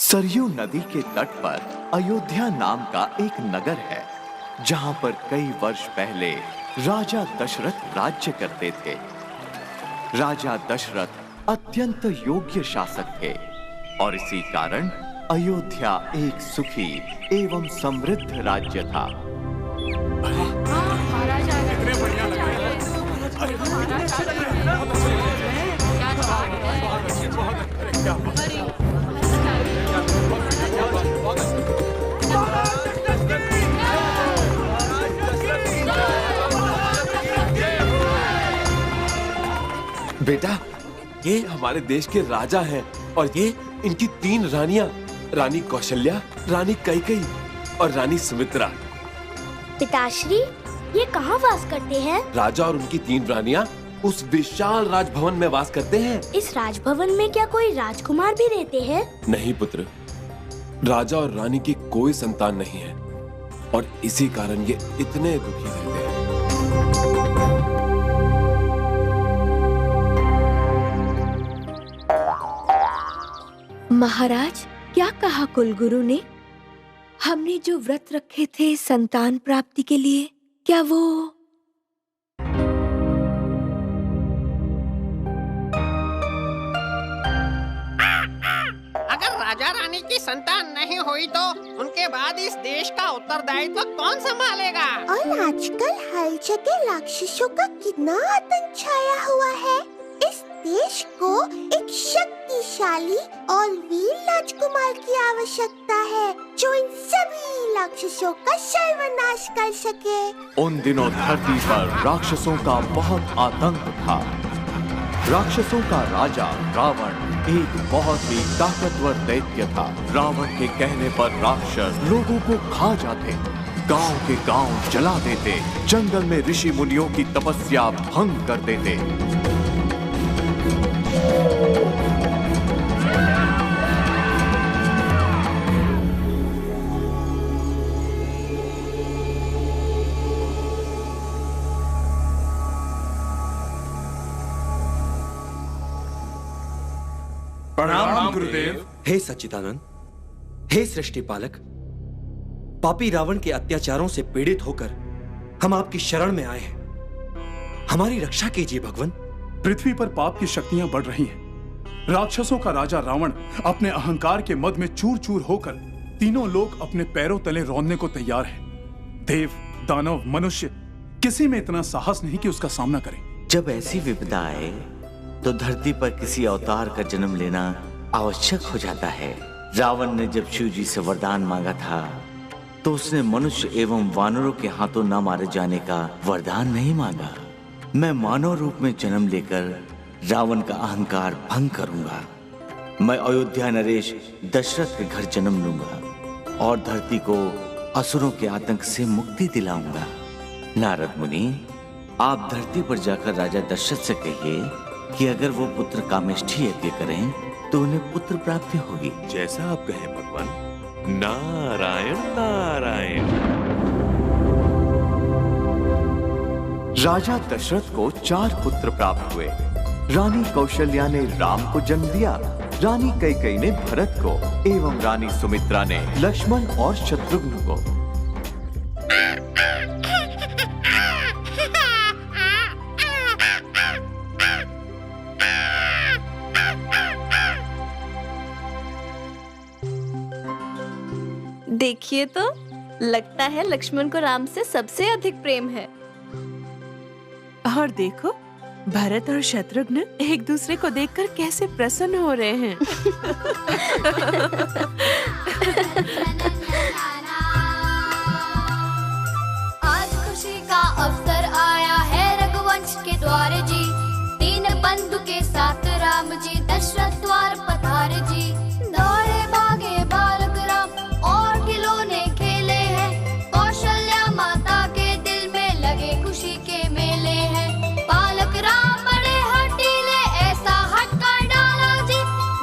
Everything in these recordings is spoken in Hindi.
सरयू नदी के तट पर अयोध्या नाम का एक नगर है, जहां पर कई वर्ष पहले राजा दशरथ राज्य करते थे। राजा दशरथ अत्यंत योग्य शासक थे और इसी कारण अयोध्या एक सुखी एवं समृद्ध राज्य था। बेटा, ये हमारे देश के राजा हैं और ये इनकी 3 रानियां, रानी कौशल्या, रानी कैकेयी और रानी सुमित्रा। पिताश्री, ये कहाँ वास करते हैं? राजा और उनकी 3 रानियां उस विशाल राजभवन में वास करते हैं। इस राजभवन में क्या कोई राजकुमार भी रहते हैं? नहीं पुत्र, राजा और रानी की कोई संतान नहीं है और इसी कारण ये इतने दुखी रहते हैं। महाराज, क्या कहा कुलगुरु ने? हमने जो व्रत रखे थे संतान प्राप्ति के लिए, क्या वो अगर राजा रानी की संतान नहीं हुई तो उनके बाद इस देश का उत्तरदायित्व कौन संभालेगा? और आजकल हर जगह राक्षसों का कितना आतंक छाया हुआ है। इस देश को एक शक्तिशाली और वीर राजकुमार की आवश्यकता है, जो इन सभी राक्षसों का सर्वनाश कर सके। उन दिनों धरती पर राक्षसों का बहुत आतंक था। राक्षसों का राजा रावण एक बहुत ही ताकतवर दैत्य था। रावण के कहने पर राक्षस लोगों को खा जाते, गांव के गांव जला देते, जंगल में ऋषि मुनियों की तपस्या भंग कर देते। प्रणाम गुरुदेव। हे सच्चिदानंद, हे सृष्टि पालक, पापी रावण के अत्याचारों से पीड़ित होकर हम आपकी शरण में आए हैं। हमारी रक्षा कीजिए भगवान। पृथ्वी पर पाप की शक्तियां बढ़ रही हैं। राक्षसों का राजा रावण अपने अहंकार के मद में चूर चूर होकर तीनों लोग अपने पैरों तले रौंदने को तैयार हैं। देव, दानव, मनुष्य, किसी में इतना साहस नहीं कि उसका सामना करें। जब ऐसी विपदा आए तो धरती पर किसी अवतार का जन्म लेना आवश्यक हो जाता है। रावण ने जब शिव जी से वरदान मांगा था तो उसने मनुष्य एवं वानरों के हाथों न मारे जाने का वरदान नहीं मांगा। मैं मानव रूप में जन्म लेकर रावण का अहंकार भंग करूंगा। मैं अयोध्या नरेश दशरथ के घर जन्म लूंगा और धरती को असुरों के आतंक से मुक्ति दिलाऊंगा। नारद मुनि, आप धरती पर जाकर राजा दशरथ से कहिए कि अगर वो पुत्र कामेष्ठी यज्ञ करें तो उन्हें पुत्र प्राप्ति होगी। जैसा आप कहें भगवान। नारायण नारायण। राजा दशरथ को 4 पुत्र प्राप्त हुए। रानी कौशल्या ने राम को जन्म दिया, रानी कैकेयी ने भरत को एवं रानी सुमित्रा ने लक्ष्मण और शत्रुघ्न को। देखिए तो लगता है लक्ष्मण को राम से सबसे अधिक प्रेम है। और देखो भरत और शत्रुघ्न एक दूसरे को देखकर कैसे प्रसन्न हो रहे हैं। आज खुशी का अवसर आया है रघुवंश के द्वार जी, तीन बंधु के साथ राम जी दशरथ द्वार पधारे जी। दौड़े भागे बालक राम और खिलौने खेले हैं, कौशल्या माता के दिल में लगे खुशी के मेले हैं। बालक राम बड़े हठीले ऐसा हट कर डाला जी,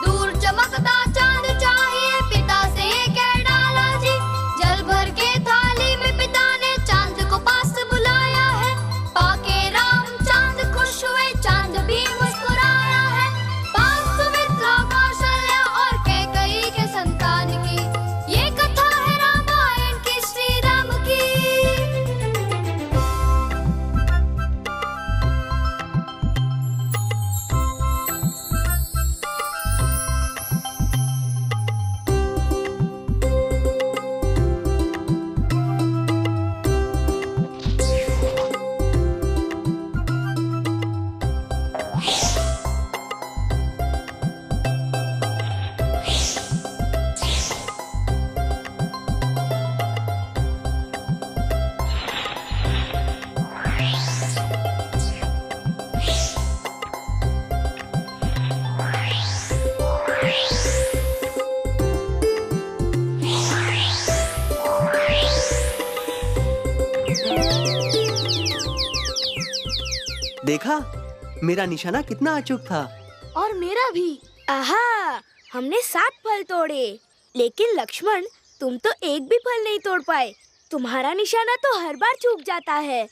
दूर चमकता चांद चाहिए पिता से कह डाला जी। जल भर के थाली में पिता ने चांद को पास बुलाया है, पाके राम चांद खुश हुए चांद भी मुस्कुराया है। पांच सुमित्रा कौशल्या और कैकेयी के संतान की ये कथा है रामायण की श्री राम की। देखा मेरा निशाना कितना अचूक था। और मेरा भी। आहा, हमने 7 फल तोड़े, लेकिन लक्ष्मण तुम तो एक भी फल नहीं तोड़ पाए। तुम्हारा निशाना तो हर बार चूक जाता है।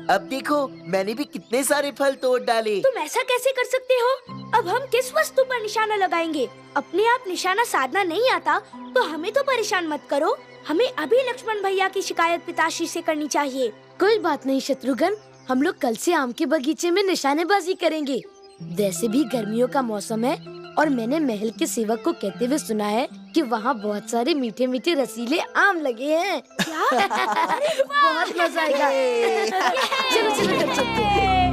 अब देखो मैंने भी कितने सारे फल तोड़ डाले। तुम ऐसा कैसे कर सकते हो? अब हम किस वस्तु पर निशाना लगाएंगे? अपने आप निशाना साधना नहीं आता तो हमें तो परेशान मत करो। हमें अभी लक्ष्मण भैया की शिकायत पिताश्री से करनी चाहिए। कोई बात नहीं शत्रुघ्न, हम लोग कल से आम के बगीचे में निशानेबाजी करेंगे। वैसे भी गर्मियों का मौसम है और मैंने महल के सेवक को कहते हुए सुना है कि वहाँ बहुत सारे मीठे मीठे रसीले आम लगे हैं। क्या? बहुत मजा आएगा। चलो चलो कर चलते हैं।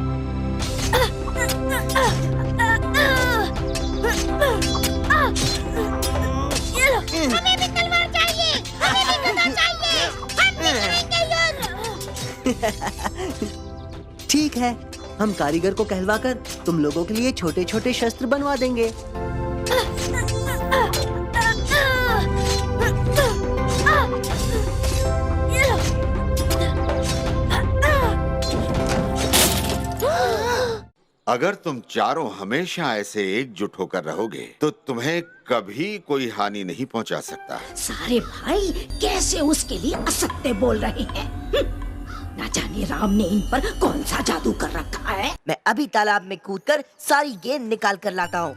हमें भी तलवार चाहिए, हमें भी गदा चाहिए, हम भी करेंगे। ठीक है, हम कारीगर को कहलवाकर तुम लोगों के लिए छोटे छोटे शस्त्र बनवा देंगे। अगर तुम चारों हमेशा ऐसे एकजुट होकर रहोगे तो तुम्हें कभी कोई हानि नहीं पहुंचा सकता। सारे भाई कैसे उसके लिए असत्य बोल रहे हैं। ना जाने राम ने इन पर कौन सा जादू कर रखा है। मैं अभी तालाब में कूदकर सारी गेंद निकाल कर लाता हूँ।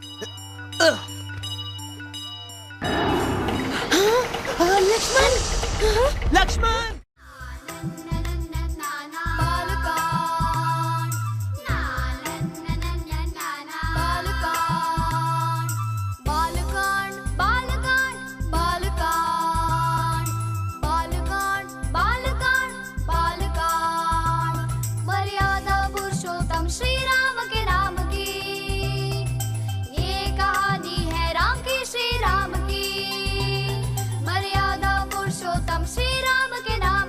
लक्ष्मण, लक्ष्मण! श्री राम के नाम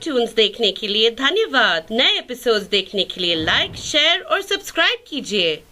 कार्टून्स देखने के लिए धन्यवाद। नए एपिसोड्स देखने के लिए लाइक, शेयर और सब्सक्राइब कीजिए।